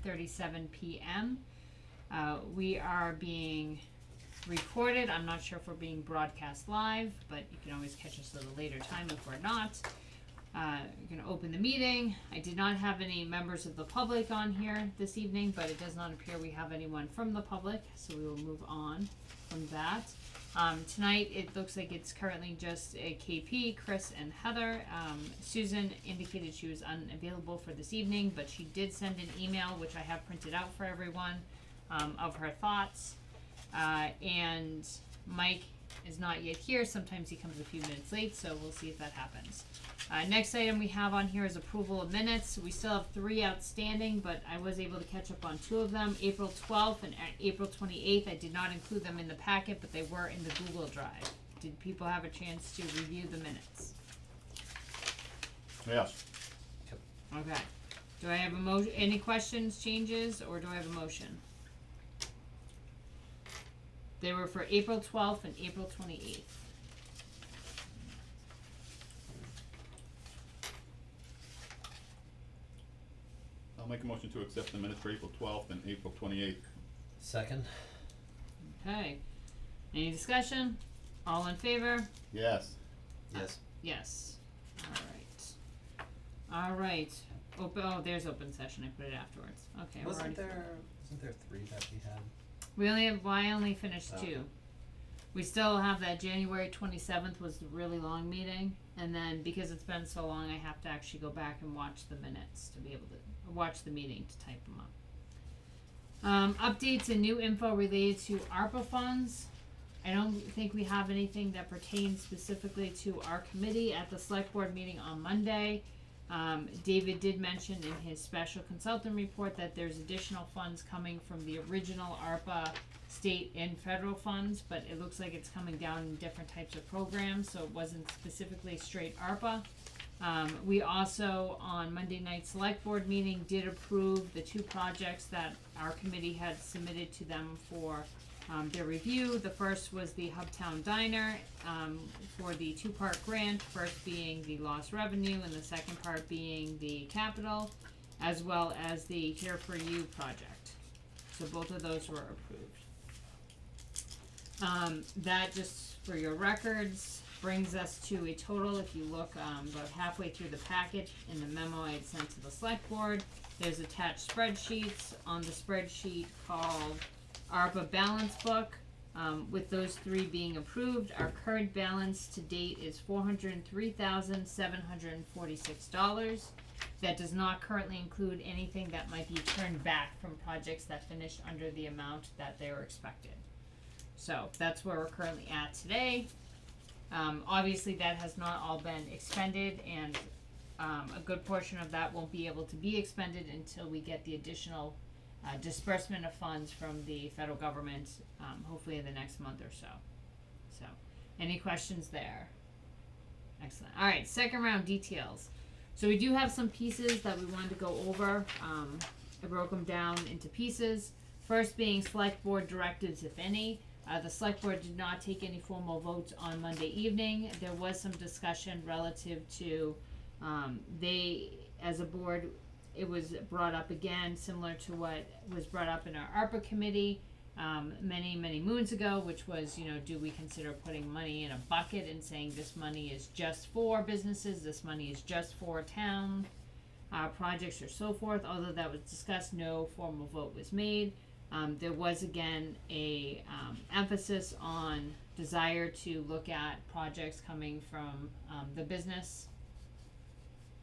5:37 p.m. We are being recorded. I'm not sure if we're being broadcast live, but you can always catch us at a later time if we're not. You're going to open the meeting. I did not have any members of the public on here this evening, but it does not appear we have anyone from the public, so we will move on from that. Tonight it looks like it's currently just a KP, Chris, and Heather. Susan indicated she was unavailable for this evening, but she did send an email, which I have printed out for everyone, of her thoughts. And Mike is not yet here. Sometimes he comes a few minutes late, so we'll see if that happens. Next item we have on here is approval of minutes. We still have 3 outstanding, but I was able to catch up on 2 of them. April 12th and April 28th. I did not include them in the packet, but they were in the Google Drive. Did people have a chance to review the minutes? Yes. Okay. Do I have a motion? Any questions, changes, or do I have a motion? They were for April 12th and April 28th. I'll make a motion to accept the minutes for April 12th and April 28th. Second. Okay. Any discussion? All in favor? Yes. Yes. Yes. Alright. There's open session. I put it afterwards. Okay, Wasn't there 3 that we had? We only have, I only finished 2. Okay. We still have that January 27th was the really long meeting, and then because it's been so long, I have to actually go back and watch the minutes to be able to watch the meeting to type them up. Updates and new info related to ARPA funds. I don't think we have anything that pertains specifically to our committee at the select board meeting on Monday. David did mention in his special consultant report that there's additional funds coming from the original ARPA state and federal funds, but it looks like it's coming down in different types of programs, so it wasn't specifically straight ARPA. We also, on Monday night select board meeting, did approve the 2 projects that our committee had submitted to them for their review. The first was the Hubtown Diner for the 2-part grant, first being the lost revenue and the second part being the capital, as well as the Here For You project. So both of those were approved. That, just for your records, brings us to a total, if you look about halfway through the packet in the memo I had sent to the select board, there's attached spreadsheets. On the spreadsheet called ARPA balance book, with those 3 being approved, our current balance to date is $403,746. That does not currently include anything that might be turned back from projects that finished under the amount that they were expected. So that's where we're currently at today. Obviously that has not all been expended, and a good portion of that won't be able to be expended until we get the additional disbursement of funds from the federal government, hopefully in the next month or so. So, any questions there? Excellent. Alright, second round details. So we do have some pieces that we wanted to go over. I broke them down into pieces. First being select board directives, if any. The select board did not take any formal votes on Monday evening. There was some discussion relative to, they, as a board, it was brought up again, similar to what was brought up in our ARPA committee many moons ago, which was, do we consider putting money in a bucket and saying this money is just for businesses, this money is just for town projects or so forth. Although that was discussed, no formal vote was made. There was again a emphasis on desire to look at projects coming from the business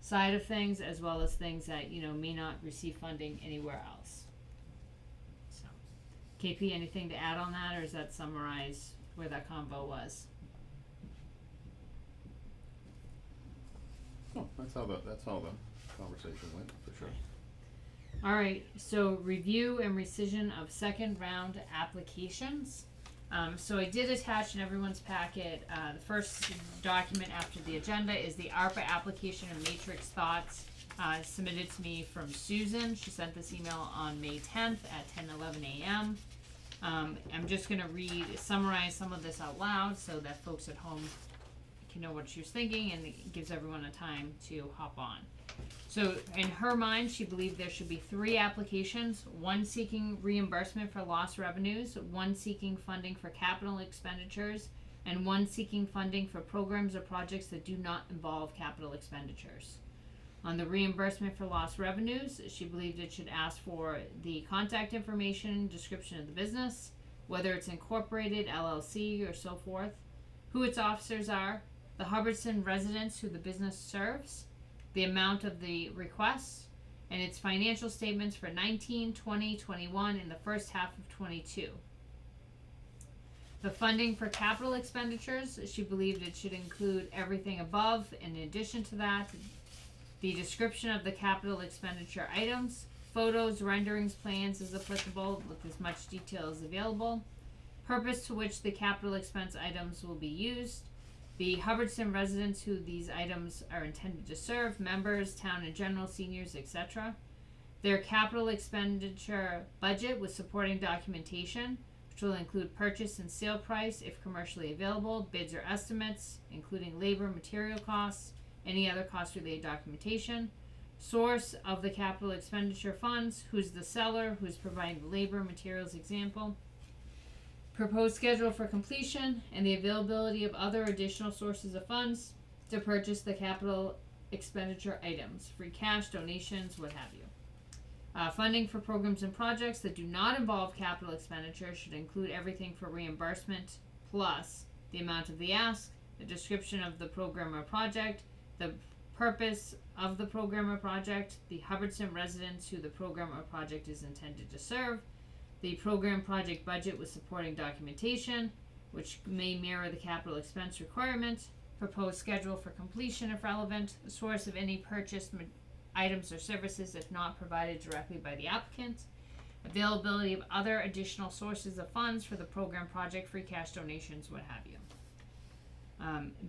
side of things, as well as things that may not receive funding anywhere else. So, KP, anything to add on that, or does that summarize where that convo was? Oh, that's how the conversation went, for sure. Alright, so review and rescission of second round applications. So I did attach in everyone's packet, the first document after the agenda is the ARPA application and matrix thoughts submitted to me from Susan. She sent this email on May 10th at 10:11 a.m. I'm just going to summarize some of this out loud so that folks at home can know what she was thinking, and it gives everyone a time to hop on. So in her mind, she believed there should be 3 applications, one seeking reimbursement for lost revenues, one seeking funding for capital expenditures, and one seeking funding for programs or projects that do not involve capital expenditures. On the reimbursement for lost revenues, she believed it should ask for the contact information, description of the business, whether it's incorporated, LLC, or so forth, who its officers are, the Hubbardston residents who the business serves, the amount of the request, and its financial statements for 19, 20, 21, and the first half of 22. The funding for capital expenditures, she believed it should include everything above. In addition to that, the description of the capital expenditure items, photos, renderings, plans as applicable, with as much detail as available, purpose to which the capital expense items will be used, the Hubbardston residents who these items are intended to serve, members, town in general, seniors, etc., their capital expenditure budget with supporting documentation, which will include purchase and sale price if commercially available, bids or estimates, including labor, material costs, any other cost-related documentation, source of the capital expenditure funds, who's the seller, who's providing the labor, materials, example, proposed schedule for completion, and the availability of other additional sources of funds to purchase the capital expenditure items, free cash, donations, what have you. Funding for programs and projects that do not involve capital expenditure should include everything for reimbursement plus the amount of the ask, the description of the program or project, the purpose of the program or project, the Hubbardston residents who the program or project is intended to serve, the program project budget with supporting documentation, which may mirror the capital expense requirement, proposed schedule for completion if relevant, the source of any purchased items or services if not provided directly by the applicant, availability of other additional sources of funds for the program project, free cash, donations, what have you.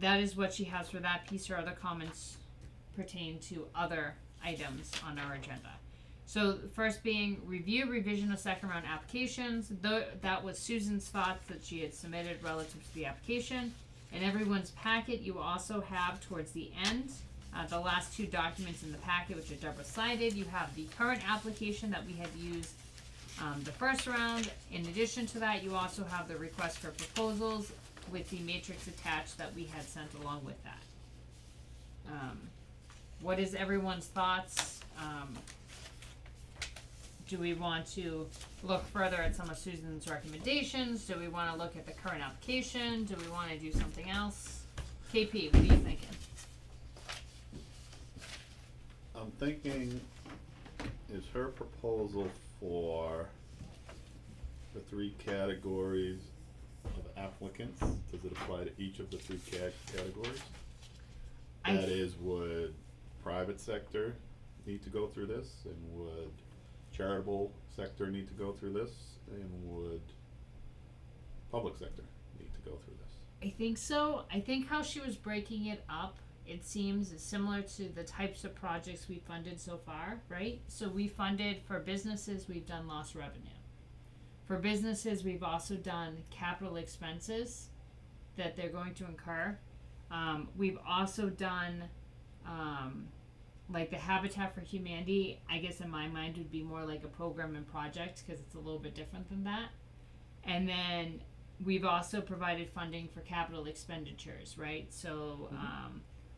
That is what she has for that piece. Her other comments pertain to other items on our agenda. So first being review revision of second round applications. That was Susan's thoughts that she had submitted relative to the application. In everyone's packet, you also have towards the end the last 2 documents in the packet, which are double-sided. You have the current application that we had used the first round. In addition to that, you also have the request for proposals with the matrix attached that we had sent along with that. What is everyone's thoughts? Do we want to look further at some of Susan's recommendations? Do we want to look at the current application? Do we want to do something else? KP, what are you thinking? I'm thinking, is her proposal for the 3 categories of applicants, does it apply to each of the 3 categories? That is, would private sector need to go through this, and would charitable sector need to go through this, and would public sector need to go through this? I think so. I think how she was breaking it up, it seems, is similar to the types of projects we funded so far, right? So we funded for businesses, we've done lost revenue. For businesses, we've also done capital expenses that they're going to incur. We've also done, like the Habitat for Humanity, I guess in my mind would be more like a program and project because it's a little bit different than that. And then we've also provided funding for capital expenditures, right? So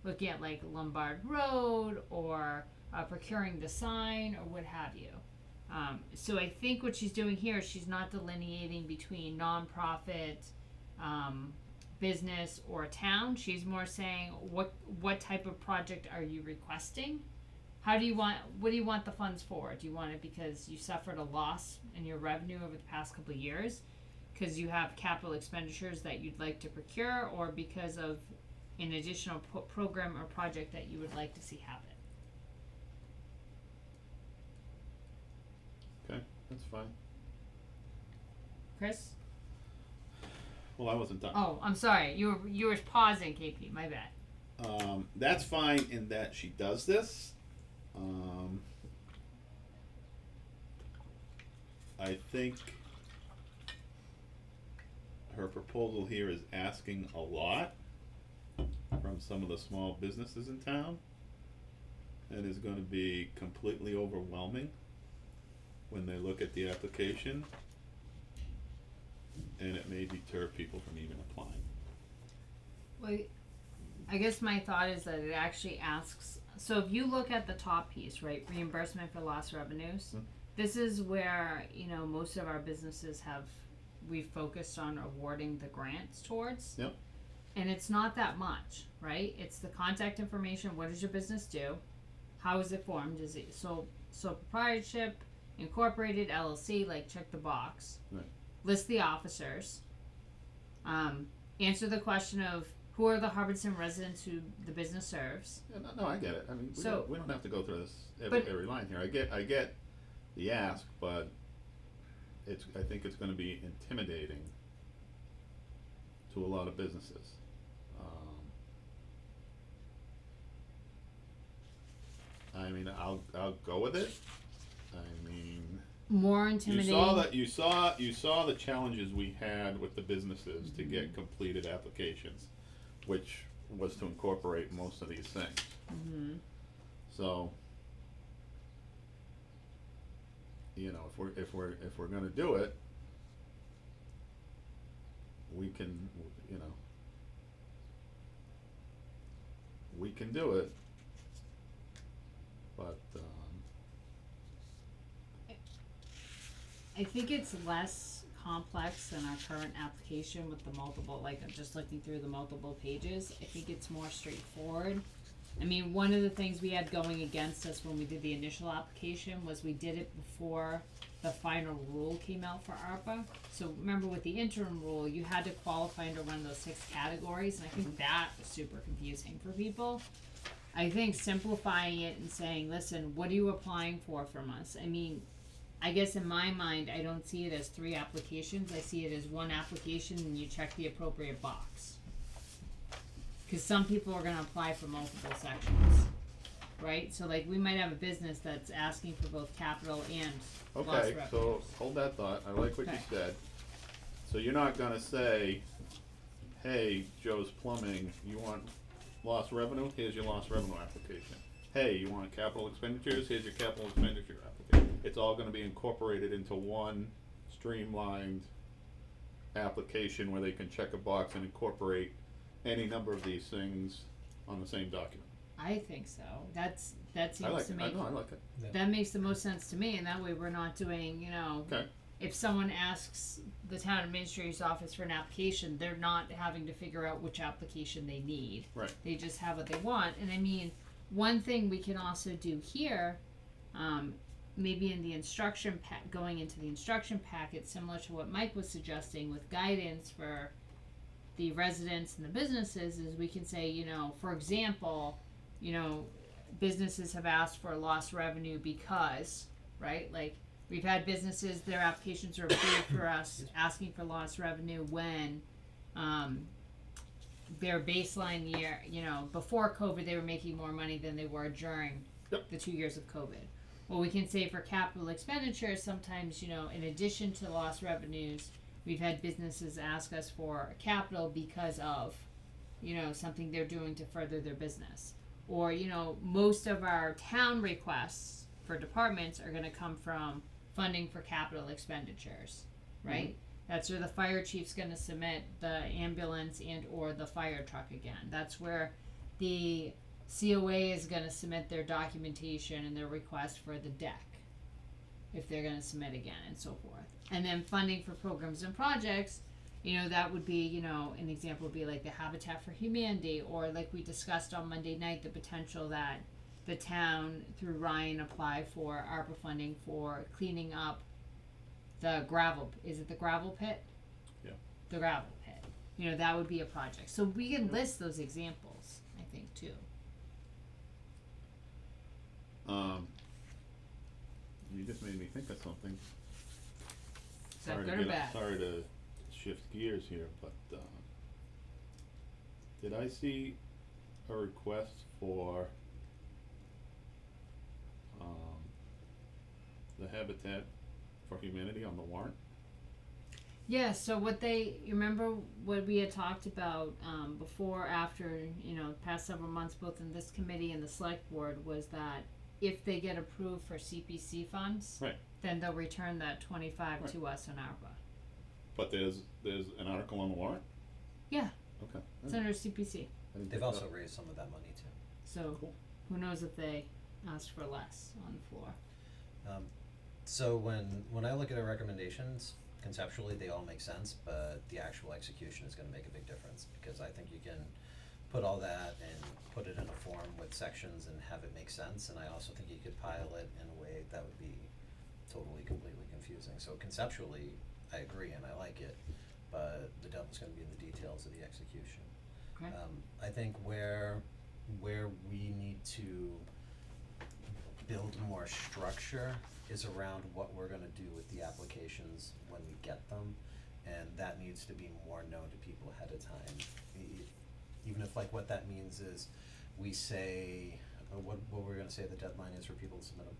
looking at like Lombard Road or procuring the sign or what have you. So I think what she's doing here is she's not delineating between nonprofit, business, or town. She's more saying what type of project are you requesting? What do you want the funds for? Do you want it because you suffered a loss in your revenue over the past couple of years because you have capital expenditures that you'd like to procure, or because of an additional program or project that you would like to see happen? Okay, that's fine. Chris? Well, I wasn't done. Oh, I'm sorry. You were pausing, KP. My bad. That's fine in that she does this. I think her proposal here is asking a lot from some of the small businesses in town, and is gonna be completely overwhelming when they look at the application, and it may deter people from even applying. Well, I guess my thought is that it actually asks, so if you look at the top piece, right, reimbursement for lost revenues, this is where, most of our businesses we've focused on awarding the grants towards. Yep. And it's not that much, right? It's the contact information, what does your business do? How is it formed? Is it sole proprietorship, incorporated, LLC, like check the box. Right. List the officers. Answer the question of who are the Hubbardston residents who the business serves. Yeah, no, I get it. I mean, So- we don't have to go through this But- every line here. I get the ask, but I think it's gonna be intimidating to a lot of businesses. I mean, I'll go with it. I mean, More intimidating. you saw the challenges we had with the businesses to get completed applications, which was to incorporate most of these things. Mm-hmm. So, if we're gonna do it, we can, we can do it, but, I think it's less complex than our current application with the multiple, like I'm just looking through the multiple pages. I think it's more straightforward. I mean, one of the things we had going against us when we did the initial application was we did it before the final rule came out for ARPA. So remember with the interim rule, you had to qualify under one of those 6 categories, and I think that was super confusing for people. I think simplifying it and saying, listen, what are you applying for from us? I mean, I guess in my mind, I don't see it as 3 applications. I see it as 1 application and you check the appropriate box. Because some people are going to apply for multiple sections, right? So like we might have a business that's asking for both capital and lost okay, revenues. so hold that thought. I like what you Okay. said. So you're not gonna say, hey, Joe's Plumbing, you want lost revenue? Here's your lost revenue application. Hey, you want capital expenditures? Here's your capital expenditure application. It's all gonna be incorporated into one streamlined application where they can check a box and incorporate any number of these things on the same document. I think so. That I seems like to it. make I like it. that makes the most sense to me, and that way we're not doing, Okay. if someone asks the town administrator's office for an application, they're not having to figure out which application they need. Right. They just have what they want. And I mean, one thing we can also do here, maybe in the instruction going into the instruction packet, similar to what Mike was suggesting with guidance for the residents and the businesses, is we can say, for example, businesses have asked for lost revenue because, right? Like, we've had businesses, their applications are approved for us asking for lost revenue when their baseline year, before COVID, they were making more money than they were during the 2 years of COVID. Well, we can say for capital expenditures, sometimes, in addition to lost revenues, we've had businesses ask us for capital because of, something they're doing to further their business. Or, most of our town requests for departments are going to come from funding for capital expenditures, right? That's where the fire chief's going to submit the ambulance and or the fire truck again. That's where the COA is going to submit their documentation and their request for the deck, if they're going to submit again, and so forth. And then funding for programs and projects, that would be, an example would be like the Habitat for Humanity, or like we discussed on Monday night, the potential that the town through Ryan apply for ARPA funding for cleaning up the gravel, is it the gravel pit? Yeah. The gravel pit. That would be a project. So we can list those examples, I think, too. You just made me think of something. Is that good or bad? Sorry to shift gears here, but did I see a request for the Habitat for Humanity on the warrant? Yeah, so you remember what we had talked about, before, after, past several months, both in this committee and the select board, was that if they get approved for CPC funds, Right. then they'll return that 25 Right. to us in ARPA. But there's an article on the warrant? Yeah, Okay. it's under CPC, I didn't They've pick it also up. raised some of that money too. so Cool. who knows if they ask for less on the floor. So when I look at our recommendations, conceptually they all make sense, but the actual execution is gonna make a big difference, because I think you can put all that and put it in a form with sections and have it make sense, and I also think you could pile it in a way that would be totally, completely confusing. So conceptually, I agree and I like it, but the devil's gonna be in the details of the execution. Okay. I think where we need to build more structure is around what we're gonna do with the applications when we get them, and that needs to be more known to people ahead of time. Even if, like, what that means is we say, what we're gonna say the deadline is for people to submit them.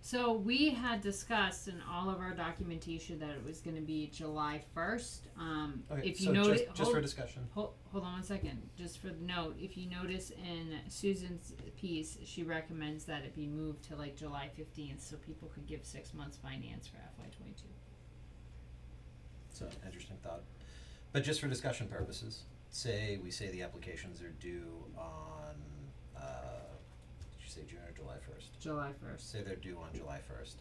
So we had discussed in all of our documentation that it was gonna be July 1st, Okay, if you so notice, just for discussion. Hold on one second, just for the note, if you notice in Susan's piece, she recommends that it be moved to like July 15th, so people could give 6 months finance for FY22. So, interesting thought. But just for discussion purposes, we say the applications are due on, did you say June or July 1st? July 1st. Say they're due on July 1st.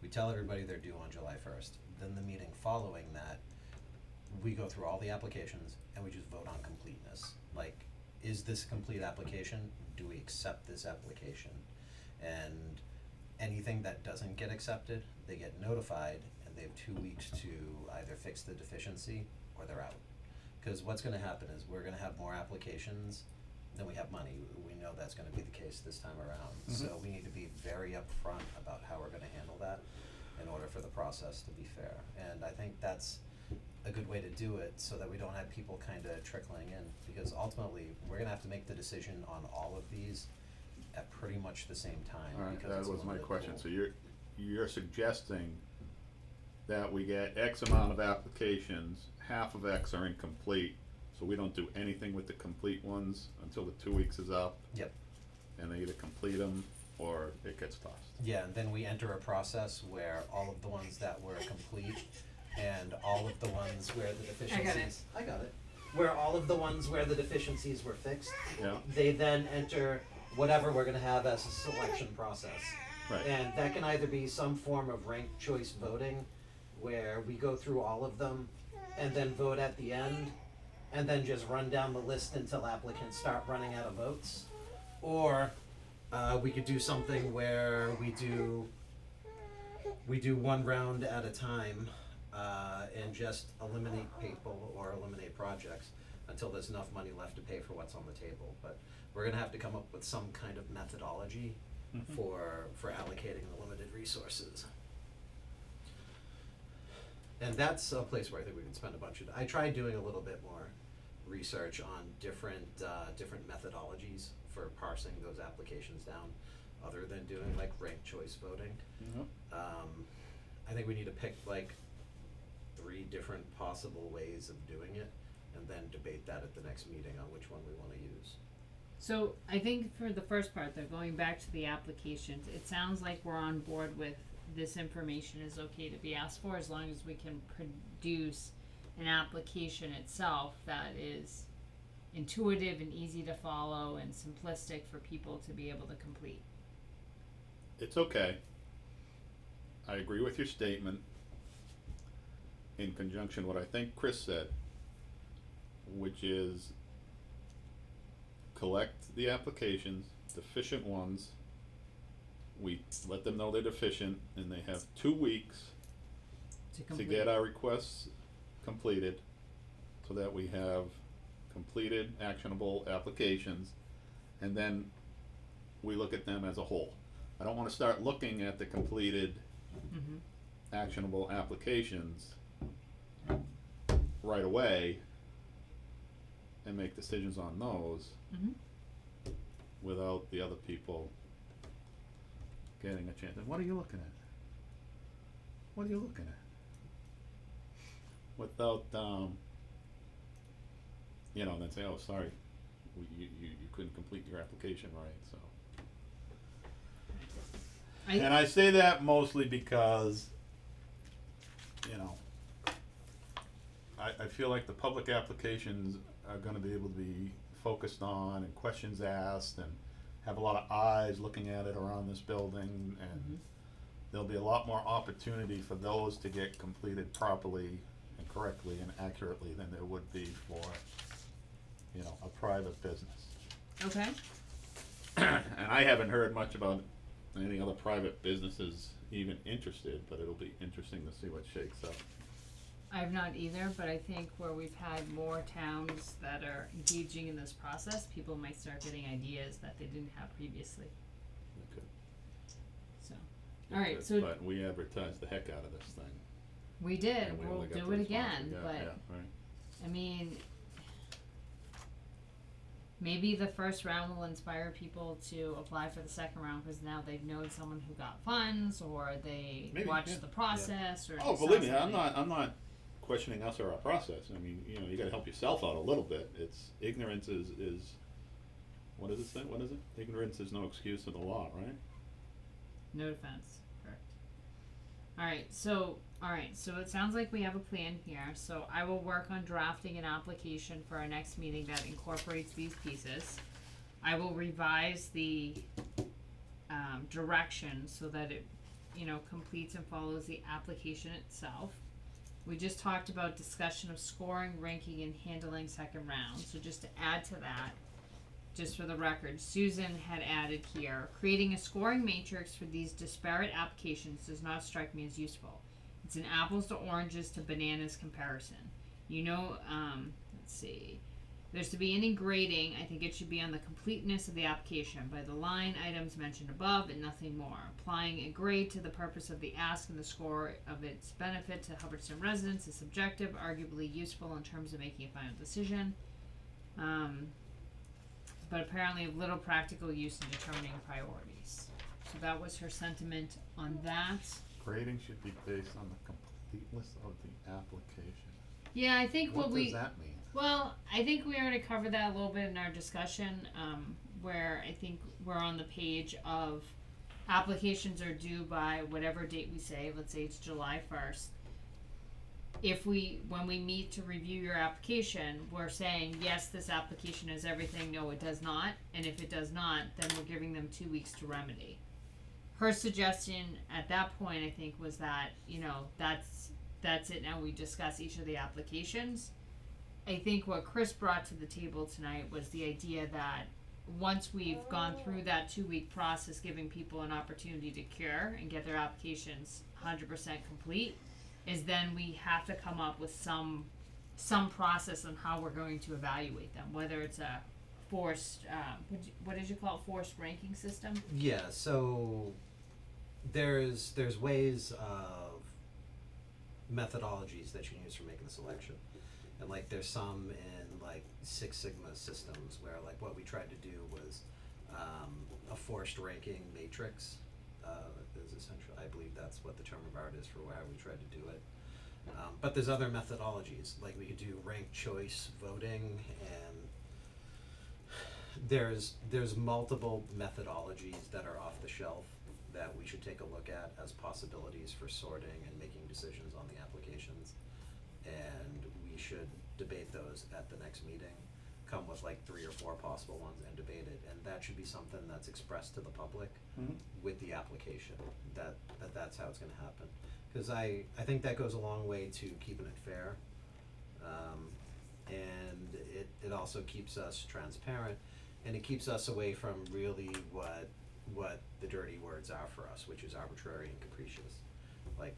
We tell everybody they're due on July 1st. Then the meeting following that, we go through all the applications and we just vote on completeness. Like, is this a complete application? Do we accept this application? And anything that doesn't get accepted, they get notified and they have 2 weeks to either fix the deficiency or they're out. Cause what's gonna happen is we're gonna have more applications than we have money. We know that's gonna be the case this time around. So we need to be very upfront about how we're gonna handle that in order for the process to be fair. And I think that's a good way to do it so that we don't have people kinda trickling in, because ultimately, we're gonna have to make the decision on all of these at pretty much the same time. Alright, because that it's a was my limited question, pool. so you're suggesting that we get X amount of applications, half of X are incomplete, so we don't do anything with the complete ones until the 2 weeks is up, Yep. and they either complete them or it gets tossed. Yeah, and then we enter a process where all of the ones that were complete and all of the ones where the deficiencies. I got it. Where all of the ones where the deficiencies were fixed, Yeah, they then enter whatever we're gonna have as a selection process. right, And that can either be some form of ranked choice voting, where we go through all of them and then vote at the end, and then just run down the list until applicants start running out of votes. Or, we could do something where we do one round at a time, and just eliminate people or eliminate projects until there's enough money left to pay for what's on the table. But we're gonna have to come up with some kind of methodology for allocating the limited resources. And that's a place where I think we can spend a bunch of, I tried doing a little bit more research on different methodologies for parsing those applications down, other than doing like ranked choice voting. Yep. I think we need to pick like 3 different possible ways of doing it, and then debate that at the next meeting on which one we wanna use. So I think for the first part, though, going back to the applications, it sounds like we're on board with this information is okay to be asked for, as long as we can produce an application itself that is intuitive and easy to follow and simplistic for people to be able to complete. it's okay. I agree with your statement in conjunction what I think Chris said, which is collect the applications, deficient ones, we let them know they're deficient, and they have 2 weeks To to complete. get our requests completed, so that we have completed actionable applications, and then we look at them as a whole. I don't wanna start looking at the completed Mhm. actionable applications right away and make decisions on those Mhm. without the other people getting a chance. And what are you looking at? What are you looking at? without, then say, oh, sorry, you couldn't complete your application right, so. And I say that mostly because, I feel like the public applications are gonna be able to be focused on and questions asked and have a lot of eyes looking at it around this building, and there'll be a lot more opportunity for those to get completed properly and correctly and accurately than there would be for, a private business. Okay. And I haven't heard much about any other private businesses even interested, but it'll be interesting to see what shakes out. I've not either, but I think where we've had more towns that are engaging in this process, people might start getting ideas that they didn't have previously, Okay. so. Alright, But- so But we advertised the heck out of this thing. we did, and we we'll only got do the it response we again, got. but, Yeah, right. I mean, maybe the first round will inspire people to apply for the second round, cause now they've known someone who got funds, or they Maybe, watched yeah. the process, or Oh, they saw believe me, something. I'm not questioning us or our process. I mean, you gotta help yourself out a little bit. It's, ignorance is, what does it say? What is it? Ignorance is no excuse in the law, right? No defense, correct. Alright, so it sounds like we have a plan here, so I will work on drafting an application for our next meeting that incorporates these pieces. I will revise the, direction so that it, completes and follows the application itself. We just talked about discussion of scoring, ranking, and handling second round, so just to add to that, just for the record, Susan had added here, creating a scoring matrix for these disparate applications does not strike me as useful. It's an apples to oranges to bananas comparison. Let's see. There's to be any grading, I think it should be on the completeness of the application by the line items mentioned above and nothing more. Applying a grade to the purpose of the ask and the score of its benefit to Hubbardston residents is subjective, arguably useful in terms of making a final decision. But apparently of little practical use in determining priorities. So that was her sentiment on that. Grading should be based on the completeness of the application. Yeah, I think What does that mean? Well, I think we already covered that a little bit in our discussion, where I think we're on the page of applications are due by whatever date we say, let's say it's July 1st. When we meet to review your application, we're saying, yes, this application has everything, no, it does not, and if it does not, then we're giving them 2 weeks to remedy. Her suggestion at that point, I think, was that, that's it, now we discuss each of the applications. I think what Chris brought to the table tonight was the idea that once we've gone through that 2-week process, giving people an opportunity to cure and get their applications 100% complete, is then we have to come up with some process on how we're going to evaluate them, whether it's a forced, what did you call it, forced ranking system? Yeah, so there's ways of methodologies that you can use for making the selection. And like there's some in like Six Sigma systems where like what we tried to do was a forced ranking matrix is essential. I believe that's what the term of art is for how we tried to do it. But there's other methodologies, like we could do ranked choice voting, and there's multiple methodologies that are off the shelf that we should take a look at as possibilities for sorting and making decisions on the applications. And we should debate those at the next meeting, come with like 3 or 4 possible ones and debate it, and that should be something that's expressed to the public with the application, that's how it's gonna happen. Cause I think that goes a long way to keeping it fair, and it also keeps us transparent, and it keeps us away from really what the dirty words are for us, which is arbitrary and capricious. Like,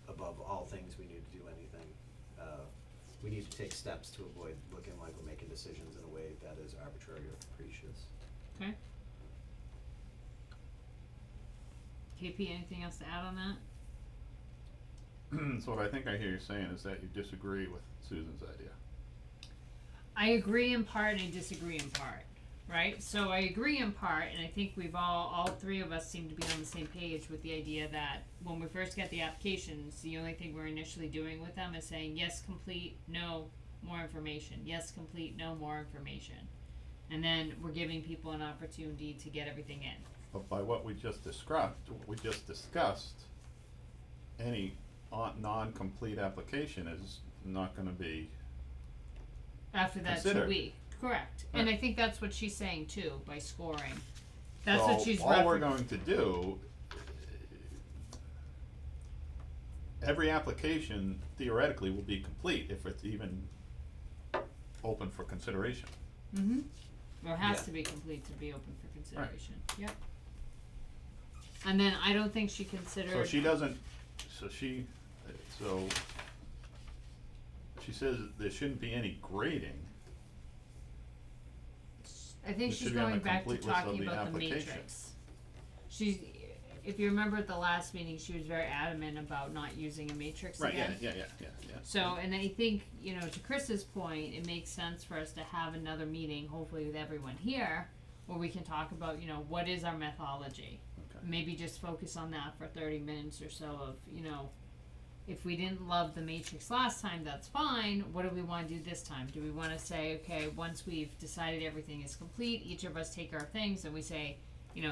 above all things, we need to do anything, we need to take steps to avoid looking like we're making decisions in a way that is arbitrary or capricious. Okay. KP, anything else to add on that? So what I think I hear you saying is that you disagree with Susan's idea. I agree in part and I disagree in part. right? So I agree in part, and I think we've all three of us seem to be on the same page with the idea that when we first get the applications, the only thing we're initially doing with them is saying, yes, complete, no, more information. Yes, complete, no, more information. And then we're giving people an opportunity to get everything in. But by what we just discussed, any non-complete application is not gonna be, After that 2 Considered. week, correct. And Right. I think that's what she's saying too, by scoring. That's what she's all we're refer- going to do, every application theoretically will be complete if it's even open for consideration. Mm-hmm. Or has Yeah. to be complete to be open for consideration. Yep. And then I don't think she considered. So she doesn't, so she says there shouldn't be any grading. I think It she's should be on going the back to complete list of talking the about the application. matrix. She's, if you remember at the last meeting, she was very adamant about not using a matrix again. Yeah. So, and I think, to Chris's point, it makes sense for us to have another meeting, hopefully with everyone here, where we can talk about, what is our methodology? Okay. Maybe just focus on that for 30 minutes or so of, if we didn't love the matrix last time, that's fine. What do we want to do this time? Do we want to say, okay, once we've decided everything is complete, each of us take our things and we say,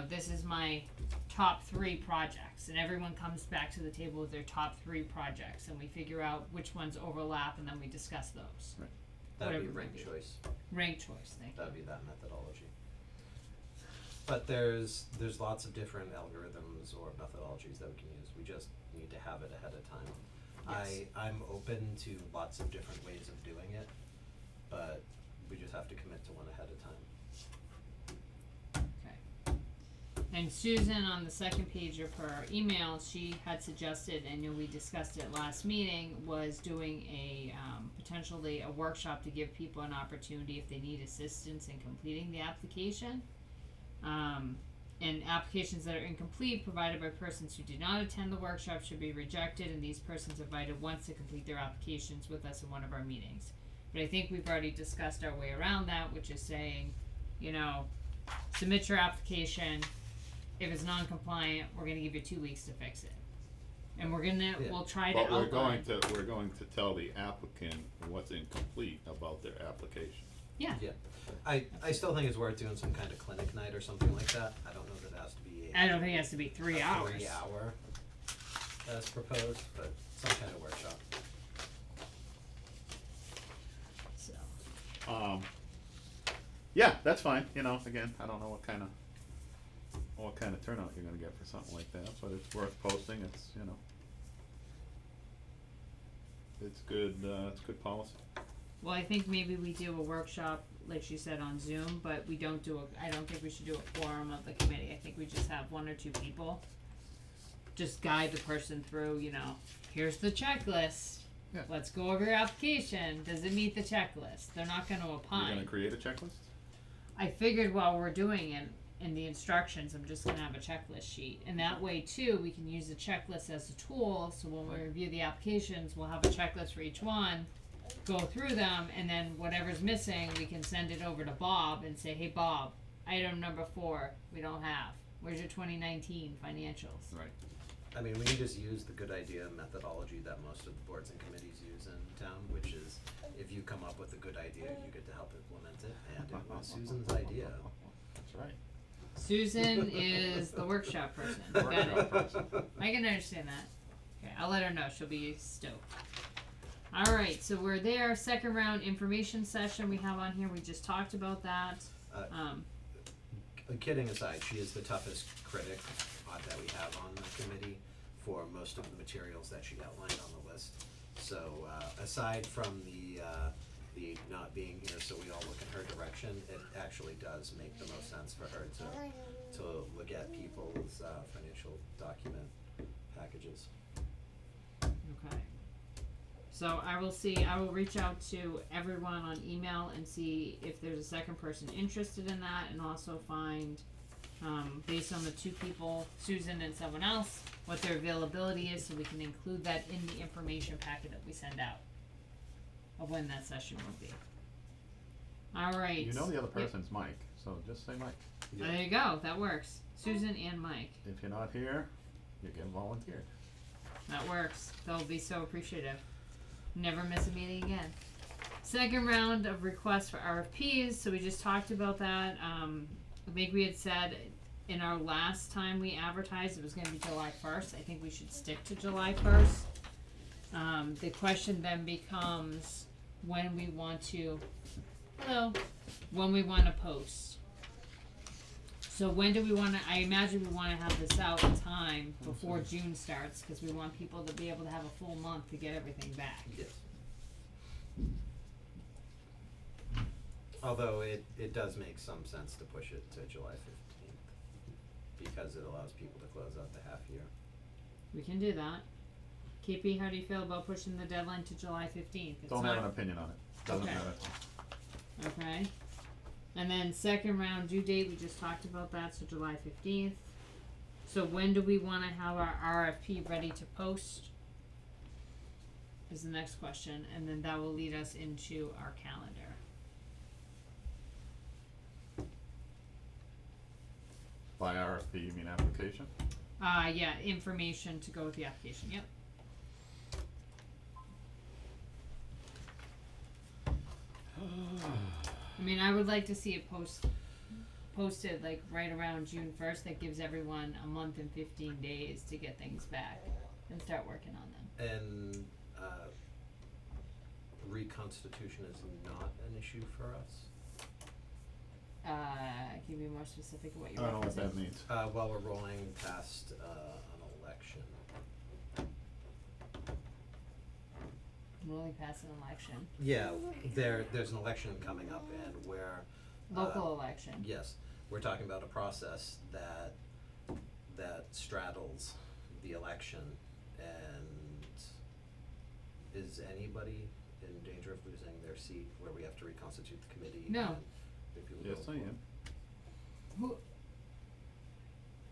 this is my top 3 projects, and everyone comes back to the table with their top 3 projects, and we figure out which ones overlap, and then we discuss those. That'd be Whatever ranked we do. choice. Rank choice, thank you. That'd be that methodology. But there's lots of different algorithms or methodologies that we can use. We just need to have it ahead of time. Yes. I'm open to lots of different ways of doing it, but we just have to commit to one ahead of time. Okay. And Susan, on the second page of her email, she had suggested, and we discussed it last meeting, was doing a potentially a workshop to give people an opportunity if they need assistance in completing the application. And applications that are incomplete provided by persons who did not attend the workshop should be rejected, and these persons invited once to complete their applications with us in one of our meetings. But I think we've already discussed our way around that, which is saying, submit your application. If it's non-compliant, we're gonna give you 2 weeks to fix it. And we'll try to But outline. we're going to tell the applicant what's incomplete about their application. Yeah. Yeah. I still think it's worth doing some kind of clinic night or something like that. I don't know that it has to be I don't think it has to be 3 hours. 3 hour as proposed, but some kind of workshop. So, Yeah, that's fine, again, I don't know what kind of turnout you're gonna get for something like that, but it's worth posting, it's good policy. well, I think maybe we do a workshop, like she said, on Zoom, but I don't think we should do a quorum of the committee. I think we just have 1 or 2 people. Just guide the person through, here's the checklist. Yeah. Let's go over your application. Does it meet the checklist? They're not gonna You're opine. gonna create a checklist? I figured while we're doing it, in the instructions, I'm just gonna have a checklist sheet. And that way too, we can use the checklist as a tool, so when we review the applications, we'll have a checklist for each one, go through them, and then whatever's missing, we can send it over to Bob and say, hey Bob, item number 4, we don't have. Where's your 2019 financials? Right. I mean, we can just use the good idea methodology that most of the boards and committees use in town, which is if you come up with a good idea, you get to help implement it, and it was Susan's idea. That's right. Susan is the workshop person. Workshop person. I can understand that. Okay, I'll let her know. She'll be stoked. Alright, so we're there. Second round information session we have on here. We just talked about that. Kidding aside, she is the toughest critic that we have on the committee for most of the materials that she outlined on the list. So aside from the not being here, so we all look in her direction, it actually does make the most sense for her to look at people's financial document packages. Okay. So I will reach out to everyone on email and see if there's a second person interested in that, and also find, based on the 2 people, Susan and someone else, what their availability is, so we can include that in the information packet that we send out of when that session will be. Alright. You know the other Yep. person's Mike, so just say Mike. There you go, that works. Susan and Mike. If you're not here, you get volunteered. That works. They'll be so appreciative. Never miss a meeting again. Second round of requests for RFPs. So we just talked about that. I think we had said in our last time we advertised it was going to be July 1st. I think we should stick to July 1st. The question then becomes when we want to, when we want to post. So when do we want to, I imagine we want to have this out in time before June starts, because we want people to be able to have a full month to get everything back. Yes. Although it does make some sense to push it to July 15th, because it allows people to close out the half year. We can do that. KP, how do you feel about pushing the deadline to July 15th? It's Don't not- have an opinion on it. Doesn't Okay. matter. Okay. And then second round due date, we just talked about that, so July 15th. So when do we wanna have our RFP ready to post? Is the next question, and then that will lead us into our calendar. By RFP, you mean application? Yeah, information to go with the application, yep. I mean, I would like to see it posted like right around June 1st. That gives everyone a month and 15 days to get things back and start working on them. And reconstitution is not an issue for us. Can you be more specific of what I you're don't know what referencing? that means. While we're rolling past an election. Rolling past an election. Yeah, there's an election coming up, and where Local election. yes, we're talking about a process that straddles the election, and is anybody in danger of losing their seat where we have to reconstitute the committee? No. and if people Yes, go I for it? am. Who?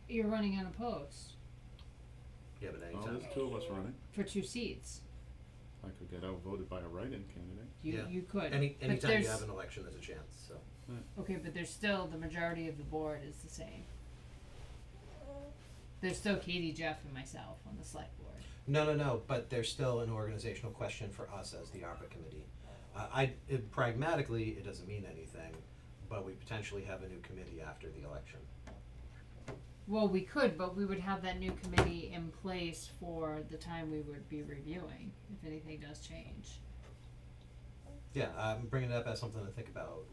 You're running unopposed Yeah, but Oh, anytime. there's two of us running. for 2 seats. I could get outvoted by a write-in candidate. You Yeah. could. But Anytime you there's- have an election, there's a chance, so. Okay, but there's still, the majority of the board is the same. There's still Katie, Jeff, and myself on the select board. No, but there's still an organizational question for us as the ARPA committee. Pragmatically, it doesn't mean anything, but we potentially have a new committee after the election. Well, we could, but we would have that new committee in place for the time we would be reviewing, if anything does change. Yeah, I'm bringing it up as something to think about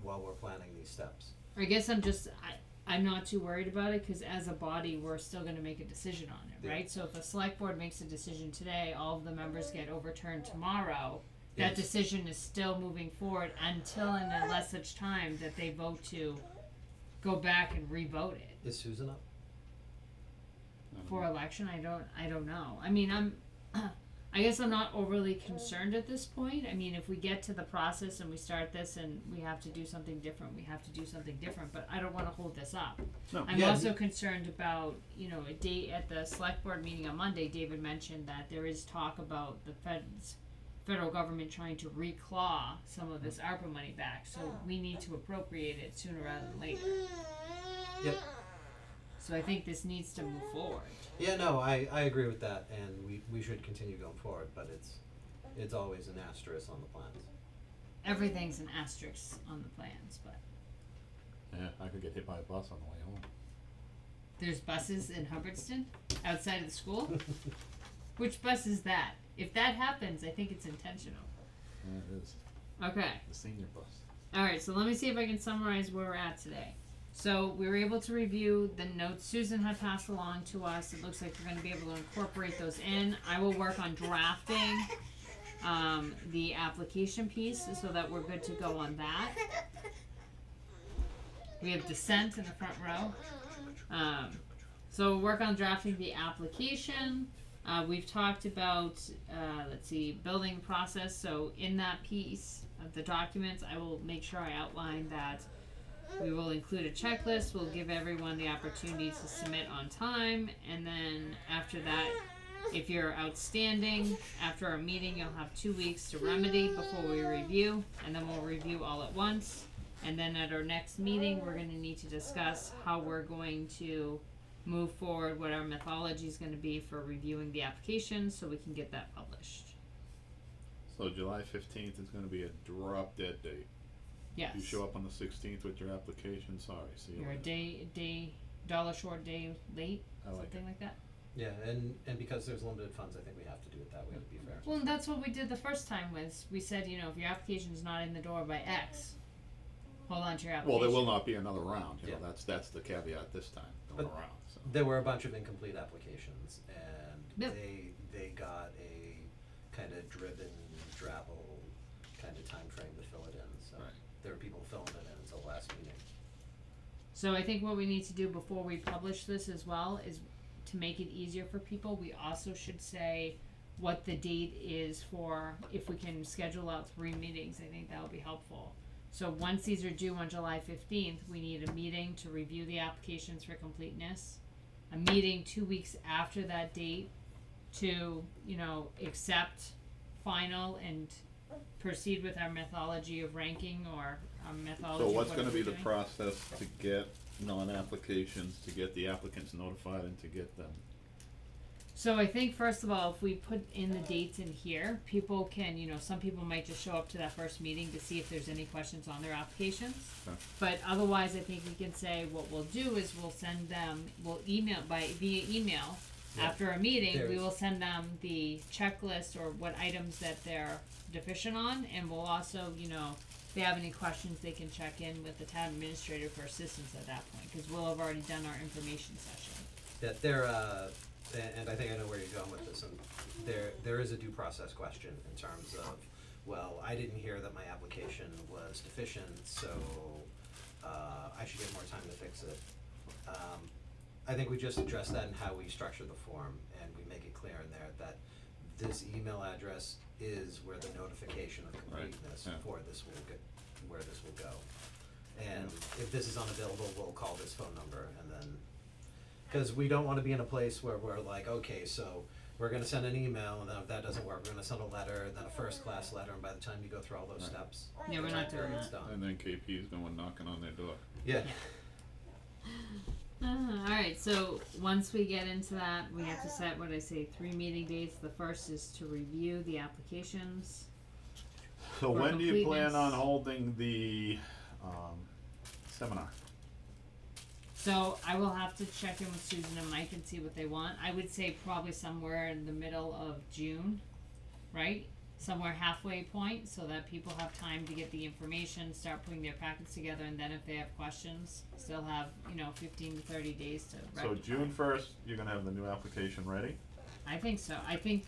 while we're planning these steps. I guess I'm not too worried about it, cause as a body, we're still gonna make a decision on it, Yeah. right? So if the select board makes a decision today, all of the members get overturned tomorrow, that Yes. decision is still moving forward until and unless such time that they vote to go back and re-vote it. Is Susan up? For election, I don't know. I mean, I guess I'm not overly concerned at this point. I mean, if we get to the process and we start this and we have to do something different, we have to do something different, but I don't wanna hold this up. No. I'm Yeah, also concerned about, a date at the select board meeting on Monday. David mentioned that there is talk about the federal government trying to reclaw some of this ARPA money back, so we need to appropriate it sooner rather than later. Yep. So I think this needs to move forward. Yeah, no, I agree with that, and we should continue going forward, but it's always an asterisk on the plans. Everything's an asterisk on the plans, but Yeah, I could get hit by a bus on the way home. there's buses in Hubbardston outside of the school. Which bus is that? If that happens, I think it's intentional. Yeah, it is. Okay. The senior bus. Alright, so let me see if I can summarize where we're at today. So we were able to review the notes Susan had passed along to us. It looks like we're going to be able to incorporate those in. I will work on drafting the application piece so that we're good to go on that. We have dissent in the front row. So we'll work on drafting the application. We've talked about, building process. So in that piece of the documents, I will make sure I outline that we will include a checklist. We'll give everyone the opportunity to submit on time. And then after that, If you're outstanding, after our meeting, you'll have 2 weeks to remedy before we review, and then we'll review all at once. And then at our next meeting, we're gonna need to discuss how we're going to move forward, what our methodology is gonna be for reviewing the application, so we can get that published. So July 15th is gonna be a drop dead date. Yes. You show up on the 16th with your application, sorry, see you You're a later. day, dollar short, day late, I like something it. like that. Yeah, and because there's limited funds, I think we have to do it that way to be fair. Well, and that's what we did the first time was, we said, you know, if your application's not in the door by X, hold on to your application. Well, there will not be another round, you know, Yeah. that's the caveat this time, going But- around, so. There were a bunch of incomplete applications, and Yep. they got a kinda driven, drabble kinda time frame to fill it in, so Right. there were people filling it in until the last meeting. So I think what we need to do before we publish this as well is to make it easier for people, we also should say what the date is for, if we can schedule out 3 meetings, I think that would be helpful. So once these are due on July 15th, we need a meeting to review the applications for completeness. A meeting 2 weeks after that date to, you know, accept final and proceed with our methodology of ranking or our methodology So of what's what gonna we're be the doing. process to get non-applications, to get the applicants notified and to get them? So I think first of all, if we put in the dates in here, people can, you know, some people might just show up to that first meeting to see if there's any questions on their applications. Okay. But otherwise, I think we can say what we'll do is we'll send them, we'll email via email. Yeah. After a meeting, we There's- will send them the checklist or what items that they're deficient on, and we'll also, you know, if they have any questions, they can check in with the town administrator for assistance at that point, cause we'll have already done our information session. That there, and I think I know where you're going with this, and there is a due process question in terms of, well, I didn't hear that my application was deficient, so, I should get more time to fix it. I think we just address that in how we structure the form, and we make it clear in there that this email address is where the notification of Right, completeness yeah. for this will get, where this will go. And if this is unavailable, we'll call this phone number, and then, cause we don't wanna be in a place where we're like, okay, so we're gonna send an email, and then if that doesn't work, we're gonna send a letter, then a first class letter, and by the time you go through all those Right. steps, Yeah, we're the not time doing period's that. done. And then KP's going knocking on their door. Yeah. Alright, so once we get into that, we have to set, what I say, 3 meeting dates. The first is to review the applications. So For when do you plan completeness. on holding the, seminar? So I will have to check in with Susan and Mike and see what they want. I would say probably somewhere in the middle of June, right? Somewhere halfway point, so that people have time to get the information, start putting their packets together, and then if they have questions, still have, you know, 15 to 30 days to rectify. So June 1st, you're gonna have the new application ready? I think so. I think,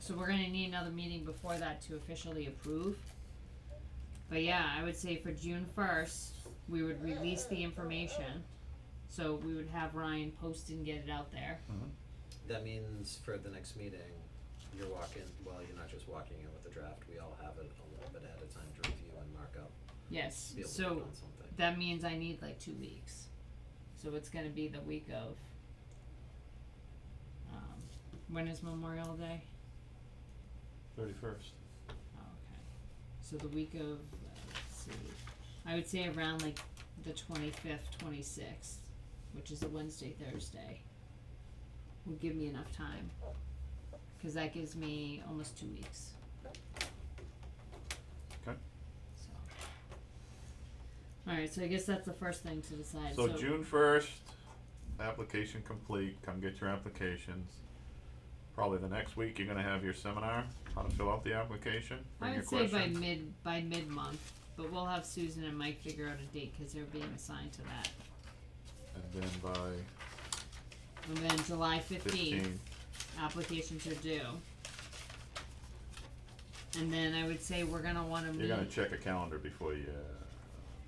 so we're gonna need another meeting before that to officially approve. But yeah, I would say for June 1st, we would release the information. So we would have Ryan post and get it out there. That means for the next meeting, you're not just walking in with the draft, we all have it a little bit ahead of time to review and mark up, Yes, be able to so vote on something. that means I need like 2 weeks. So it's gonna be the week of, when is Memorial Day? 31st. Oh, okay. So the week of, let's see, I would say around like the 25th, 26th, which is a Wednesday, Thursday, will give me enough time. Cause that gives me almost 2 weeks. Okay. So. Alright, so I guess that's the first thing to decide, So June 1st, application complete, come get your applications. Probably the next week, you're gonna have your seminar, how to fill out the application, bring I your would say questions. by mid-month, but we'll have Susan and Mike figure out a date, cause they're being assigned to that. And then by And then July 15th, 15th, applications are due. And then I would say we're gonna wanna meet. you're gonna check a calendar before you,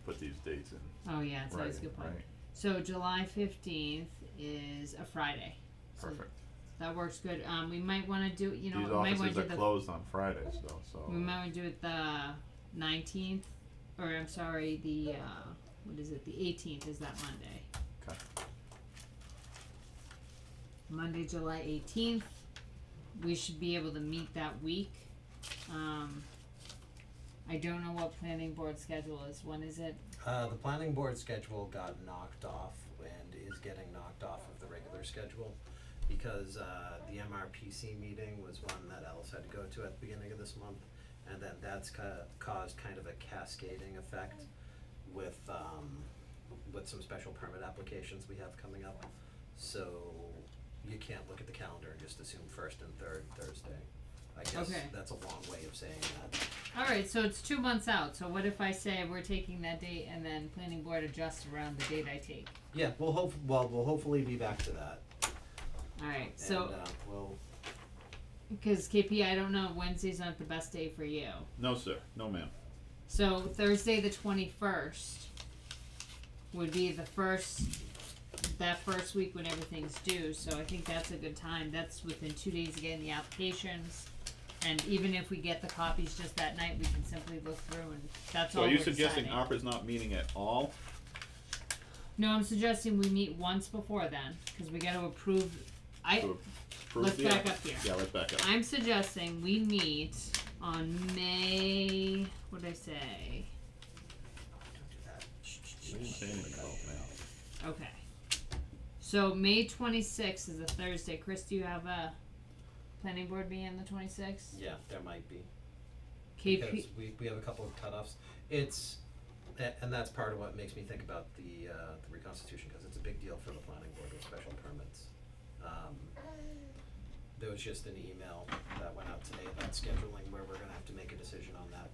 put these dates in. Oh yeah, it's always a good point. Right, So July 15th is a Friday. So perfect. that works good. We might wanna do, you know, These we might wanna offices do are the, closed on Fridays though, so. we might wanna do it the 19th, or I'm sorry, the, what is it, the 18th is that Monday. Okay. Monday, July 18th. we should be able to meet that week. I don't know what planning board schedule is. When is it? The planning board schedule got knocked off and is getting knocked off of the regular schedule because the MRPC meeting was one that Alice had to go to at the beginning of this month, and then that's caused kind of a cascading effect with some special permit applications we have coming up. So you can't look at the calendar and just assume first and third Thursday. I guess Okay. that's a long way of saying that. Alright, so it's 2 months out. So what if I say we're taking that date and then planning board adjusts around the date I take? Yeah, we'll hopefully be back to that. Alright, so, And, we'll, because KP, I don't know, Wednesday's not the best day for you. No, sir, no ma'am. So Thursday the 21st would be that first week when everything's due, so I think that's a good time. That's within 2 days of getting the applications. And even if we get the copies just that night, we can simply look through and that's all So are we're you suggesting deciding. ARPA's not meeting at all? No, I'm suggesting we meet once before then, cause we gotta approve, To approve let's the back app- up here. Yeah, let's back up. I'm suggesting we meet on May, what'd I say? don't do that. You didn't say anything about May. Okay. So May 26th is a Thursday. Chris, do you have a planning board meeting on the 26th? Yeah, there might be. KP, Because we have a couple of cutoffs. And that's part of what makes me think about the reconstitution, because it's a big deal for the planning board with special permits. There was just an email that went out today about scheduling where we're gonna have to make a decision on that.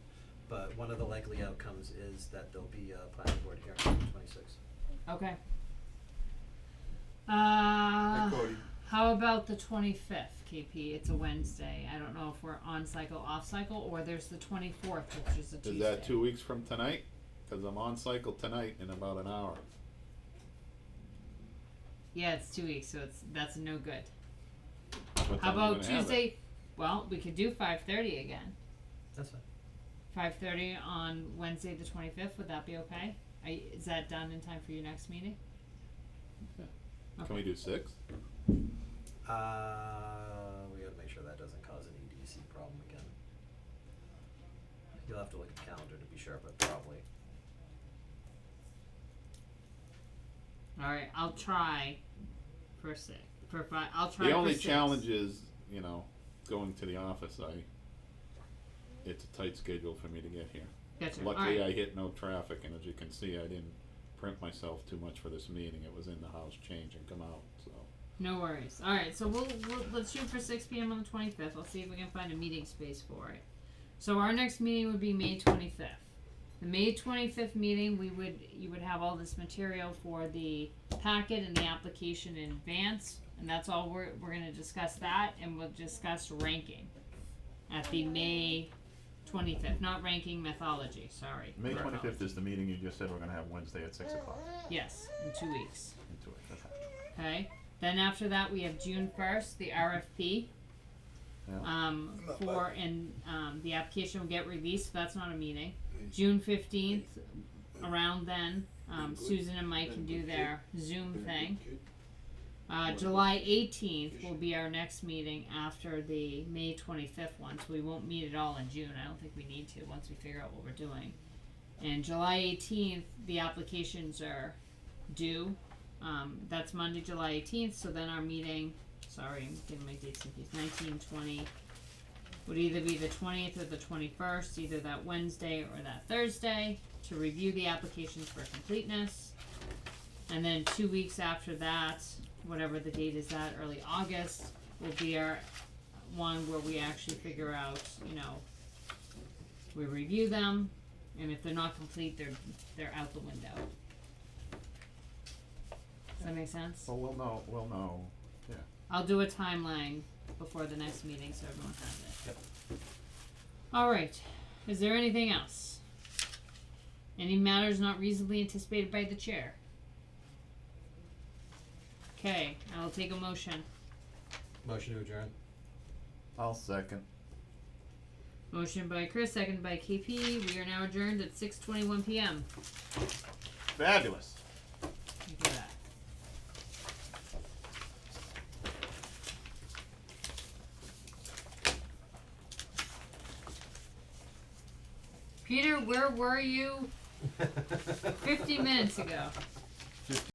But one of the likely outcomes is that there'll be a planning board hearing on the 26th. okay. Cody. How about the 25th, KP? It's a Wednesday. I don't know if we're on cycle, off cycle, or there's the 24th, which is a Tuesday. Is that 2 weeks from tonight? Cause I'm on cycle tonight in about an hour. Yeah, it's 2 weeks, so that's no good. What How time are you about gonna have it? Tuesday? Well, we could do 5:30 again. That's fine. 5:30 on Wednesday the 25th. Would that be okay? Is that done in time for your next meeting? Can we do 6? We gotta make sure that doesn't cause an EDC problem again. You'll have to look at the calendar to be sure, but probably. All right, I'll try for 6. For 5, I'll try. The for only 6. challenge is, going to the office, it's a tight schedule for me to get here. Gotcha. Luckily, All right. I hit no traffic, and as you can see, I didn't print myself too much for this meeting. It was in the house, change and come out, so. No worries. All right, so let's shoot for 6 p.m. on the 25th. I'll see if we can find a meeting space for it. So our next meeting would be May 25th. The May 25th meeting, you would have all this material for the packet and the application in advance, and that's all we're going to discuss that, and we'll discuss ranking at the May 25th, not ranking methodology. Sorry. May Methodology. 25th is the meeting you just said we're gonna have Wednesday at 6 o'clock. Yes, in 2 weeks. Into it, okay. Okay. Then after that, we have June 1st, the RFP. Yeah. The application will get released, so that's not a meeting. June 15th, around then, Susan and Mike can do their Zoom thing. July 18th will be our next meeting after the May 25th one, so we won't meet at all in June. I don't think we need to once we figure out what we're doing. And July 18th, the applications are due. That's Monday, July 18th, so then our meeting, sorry, I'm getting my dates confused, 19, 20, would either be the 20th or the 21st, either that Wednesday or that Thursday, to review the applications for completeness. And then 2 weeks after that, whatever the date is that, early August, will be our one where we actually figure out, we review them, and if they're not complete, they're out the window. Does that make sense? Well, we'll know, yeah. I'll do a timeline before the next meeting so everyone has it. Yep. Alright, is there anything else? Any matters not reasonably anticipated by the chair? Okay, I will take a motion. Motion to adjourn. I'll second. Motion by Chris, seconded by KP. We are now adjourned at 6:21 p.m. Fabulous. Look at that. Peter, where were you 50 minutes ago?